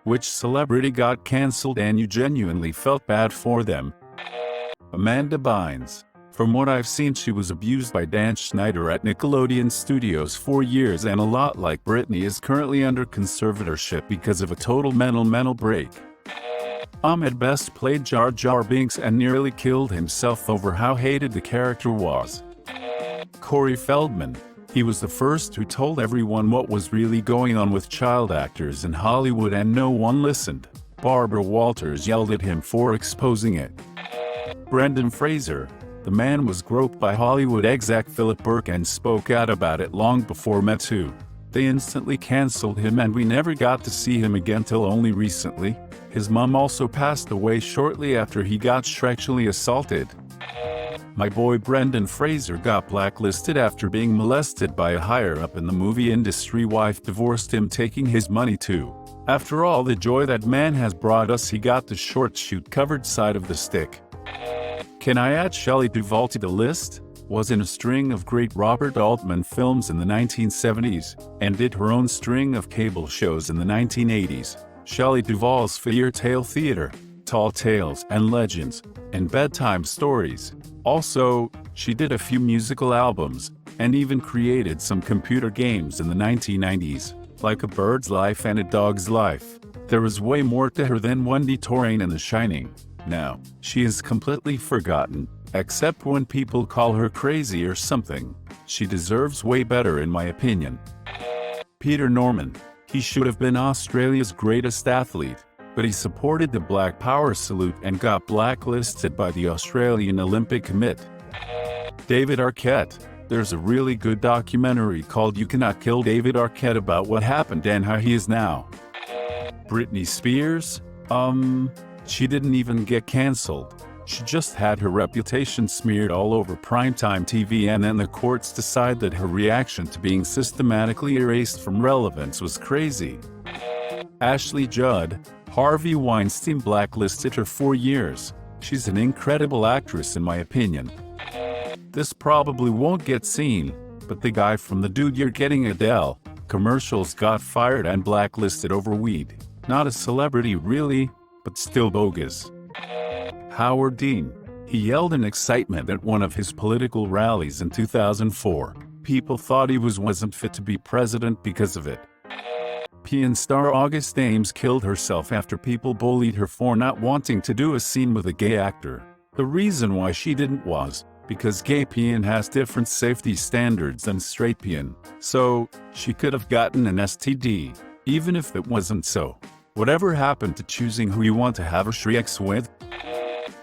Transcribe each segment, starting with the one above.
Which celebrity got cancelled and you genuinely felt bad for them? Amanda Bynes. From what I've seen, she was abused by Dan Schneider at Nickelodeon Studios for years, and a lot like Britney is currently under conservatorship because of a total mental break. Ahmed Best played Jar Jar Binks and nearly killed himself over how hated the character was. Corey Feldman. He was the first who told everyone what was really going on with child actors in Hollywood, and no one listened. Barbara Walters yelled at him for exposing it. Brendan Fraser. The man was groped by Hollywood exec Philip Burke and spoke out about it long before Me Too. They instantly cancelled him and we never got to see him again till only recently. His mom also passed away shortly after he got sexually assaulted. My boy Brendan Fraser got blacklisted after being molested by a higher-up in the movie industry. Wife divorced him, taking his money too. After all the joy that man has brought us, he got the short shoot covered side of the stick. Can I add Shelley Duvall to the list? Was in a string of great Robert Altman films in the 1970s, and did her own string of cable shows in the 1980s. Shelley Duvall's Fairy Tale Theater, Tall Tales and Legends, and Bedtime Stories. Also, she did a few musical albums, and even created some computer games in the 1990s, like A Bird's Life and A Dog's Life. There was way more to her than Wendy Torrane in The Shining. Now, she is completely forgotten, except when people call her crazy or something. She deserves way better in my opinion. Peter Norman. He should have been Australia's greatest athlete, but he supported the Black Power salute and got blacklisted by the Australian Olympic Committee. David Arquette. There's a really good documentary called You Cannot Kill David Arquette about what happened and how he is now. Britney Spears? She didn't even get cancelled. She just had her reputation smeared all over primetime TV, and then the courts decide that her reaction to being systematically erased from relevance was crazy. Ashley Judd. Harvey Weinstein blacklisted her for years. She's an incredible actress in my opinion. This probably won't get seen, but the guy from the Dude You're Getting Adele commercials got fired and blacklisted over weed. Not a celebrity really, but still bogus. Howard Dean. He yelled in excitement at one of his political rallies in 2004. People thought he wasn't fit to be president because of it. PN star August Ames killed herself after people bullied her for not wanting to do a scene with a gay actor. The reason why she didn't was because gay PN has different safety standards than straight PN, so she could have gotten an STD, even if it wasn't so. Whatever happened to choosing who you want to have a sex with?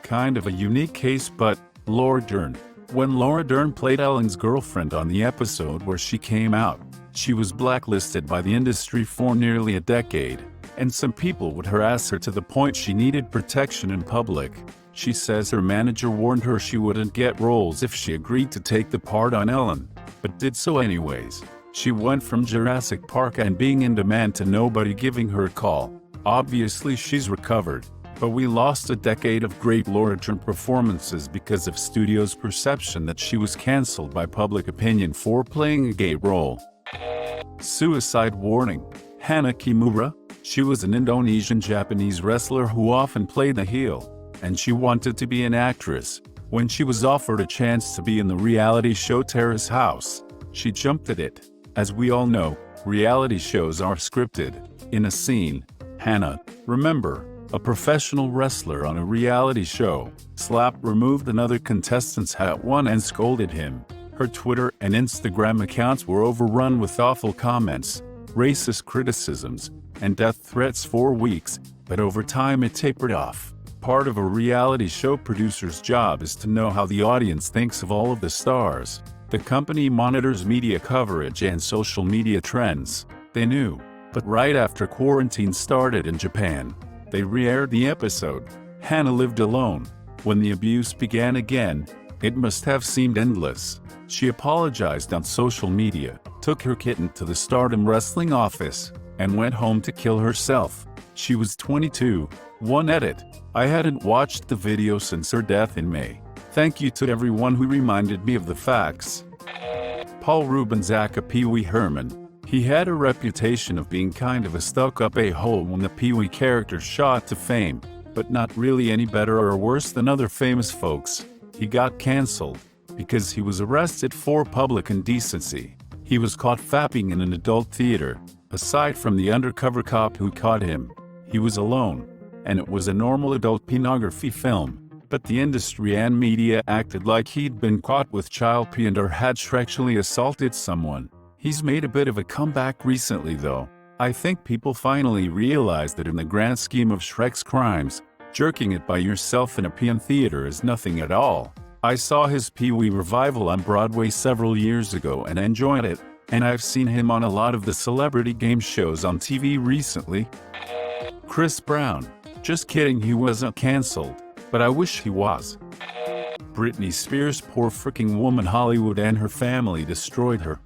Kind of a unique case, but Laura Dern. When Laura Dern played Ellen's girlfriend on the episode where she came out, she was blacklisted by the industry for nearly a decade, and some people would harass her to the point she needed protection in public. She says her manager warned her she wouldn't get roles if she agreed to take the part on Ellen, but did so anyways. She went from Jurassic Park and being in demand to nobody giving her a call. Obviously she's recovered, but we lost a decade of great Laura Dern performances because of studios' perception that she was cancelled by public opinion for playing a gay role. Suicide warning. Hana Kimura. She was an Indonesian-Japanese wrestler who often played the heel, and she wanted to be an actress. When she was offered a chance to be in the reality show Terrace House, she jumped at it. As we all know, reality shows are scripted. In a scene, Hana, remember, a professional wrestler on a reality show, removed another contestant's hat and scolded him. Her Twitter and Instagram accounts were overrun with awful comments, racist criticisms, and death threats for weeks, but over time it tapered off. Part of a reality show producer's job is to know how the audience thinks of all of the stars. The company monitors media coverage and social media trends. They knew. But right after quarantine started in Japan, they re-aired the episode. Hana lived alone. When the abuse began again, it must have seemed endless. She apologized on social media, took her kitten to the Stardom Wrestling office, and went home to kill herself. She was 22. One edit. I hadn't watched the video since her death in May. Thank you to everyone who reminded me of the facts. Paul Rubens aka Pee Wee Herman. He had a reputation of being kind of a stuck-up a-hole when the Pee-wee character shot to fame, but not really any better or worse than other famous folks. He got cancelled because he was arrested for public indecency. He was caught fapping in an adult theater. Aside from the undercover cop who caught him, he was alone, and it was a normal adult pornography film. But the industry and media acted like he'd been caught with child pee and or had sexually assaulted someone. He's made a bit of a comeback recently though. I think people finally realized that in the grand scheme of Shrek's crimes, jerking it by yourself in a peon theater is nothing at all. I saw his Pee-wee revival on Broadway several years ago and enjoyed it, and I've seen him on a lot of the celebrity game shows on TV recently. Chris Brown. Just kidding, he wasn't cancelled, but I wish he was. Britney Spears, poor freaking woman, Hollywood and her family destroyed her.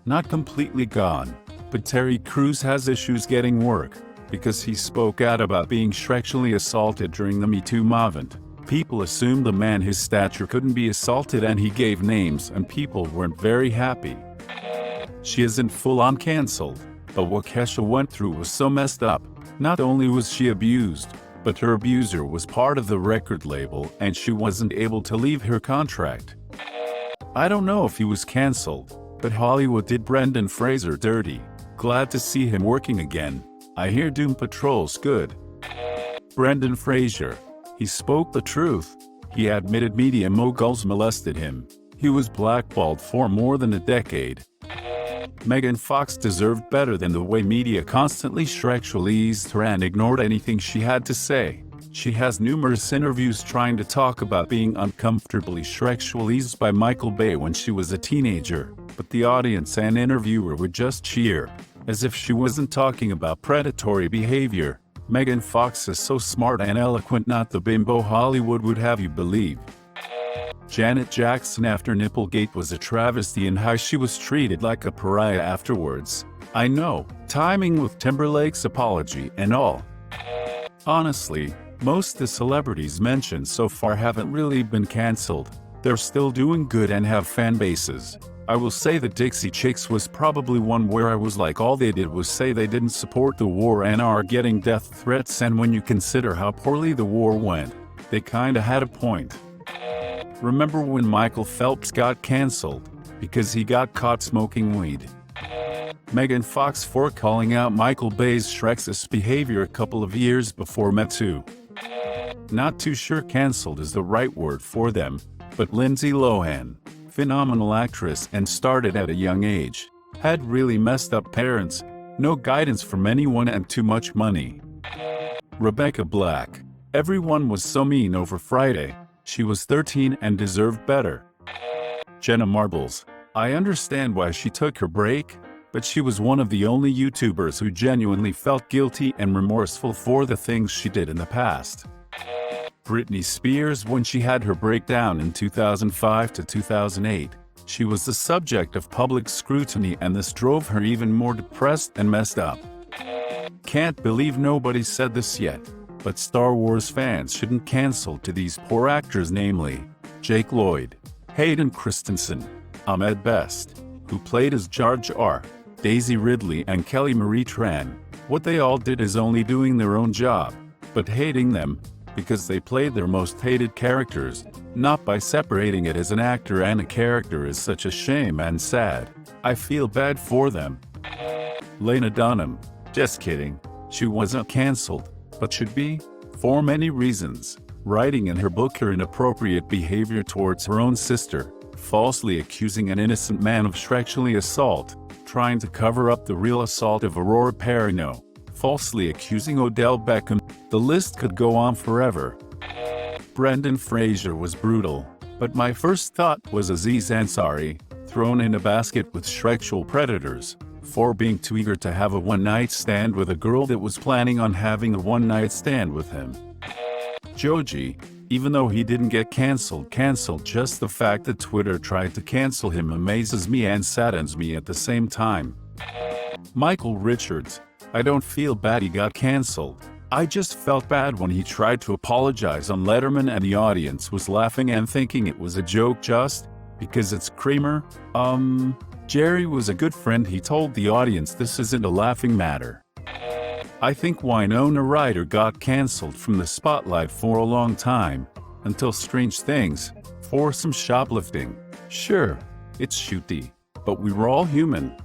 Not completely gone, but Terry Crews has issues getting work, because he spoke out about being sexually assaulted during the Me Too movement. People assumed the man his stature couldn't be assaulted and he gave names and people weren't very happy. She isn't full-on cancelled, but what Kesha went through was so messed up. Not only was she abused, but her abuser was part of the record label and she wasn't able to leave her contract. I don't know if he was cancelled, but Hollywood did Brendan Fraser dirty. Glad to see him working again. I hear Doom Patrol's good. Brendan Fraser. He spoke the truth. He admitted media moguls molested him. He was blackballed for more than a decade. Megan Fox deserved better than the way media constantly sexualized her and ignored anything she had to say. She has numerous interviews trying to talk about being uncomfortably sexualized by Michael Bay when she was a teenager, but the audience and interviewer would just cheer, as if she wasn't talking about predatory behavior. Megan Fox is so smart and eloquent, not the bimbo Hollywood would have you believe. Janet Jackson after Nipplegate was a travesty in how she was treated like a pariah afterwards. I know, timing with Timberlake's apology and all. Honestly, most of the celebrities mentioned so far haven't really been cancelled. They're still doing good and have fan bases. I will say the Dixie Chicks was probably one where I was like, all they did was say they didn't support the war and are getting death threats, and when you consider how poorly the war went, they kinda had a point. Remember when Michael Phelps got cancelled because he got caught smoking weed? Megan Fox for calling out Michael Bay's sexist behavior a couple of years before Me Too. Not too sure cancelled is the right word for them, but Lindsay Lohan, phenomenal actress and started at a young age, had really messed up parents, no guidance from anyone and too much money. Rebecca Black. Everyone was so mean over Friday. She was 13 and deserved better. Jenna Marbles. I understand why she took her break, but she was one of the only YouTubers who genuinely felt guilty and remorseful for the things she did in the past. Britney Spears, when she had her breakdown in 2005 to 2008, she was the subject of public scrutiny and this drove her even more depressed and messed up. Can't believe nobody said this yet, but Star Wars fans shouldn't cancel to these poor actors, namely Jake Lloyd, Hayden Christensen, Ahmed Best, who played as Jar Jar, Daisy Ridley and Kelly Marie Tran. What they all did is only doing their own job, but hating them because they played their most hated characters, not by separating it as an actor and a character is such a shame and sad. I feel bad for them. Lena Dunham. Just kidding. She wasn't cancelled, but should be, for many reasons. Writing in her book her inappropriate behavior towards her own sister, falsely accusing an innocent man of sexually assault, trying to cover up the real assault of Aurora Perrineau, falsely accusing Odell Beckham. The list could go on forever. Brendan Fraser was brutal, but my first thought was Aziz Ansari, thrown in a basket with sexual predators, for being too eager to have a one-night stand with a girl that was planning on having a one-night stand with him. Joji, even though he didn't get cancelled, just the fact that Twitter tried to cancel him amazes me and saddens me at the same time. Michael Richards. I don't feel bad he got cancelled. I just felt bad when he tried to apologize on Letterman and the audience was laughing and thinking it was a joke just because it's Kramer. Jerry was a good friend. He told the audience this isn't a laughing matter. I think Winona Ryder got cancelled from the spotlight for a long time, until Strange Things, for some shoplifting. Sure, it's shooty, but we were all human.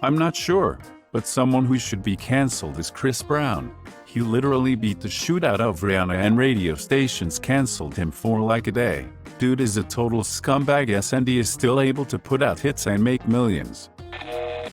I'm not sure, but someone who should be cancelled is Chris Brown. He literally beat the shit out of Rihanna and radio stations cancelled him for like a day. Dude is a total scumbag, yes, and he is still able to put out hits and make millions.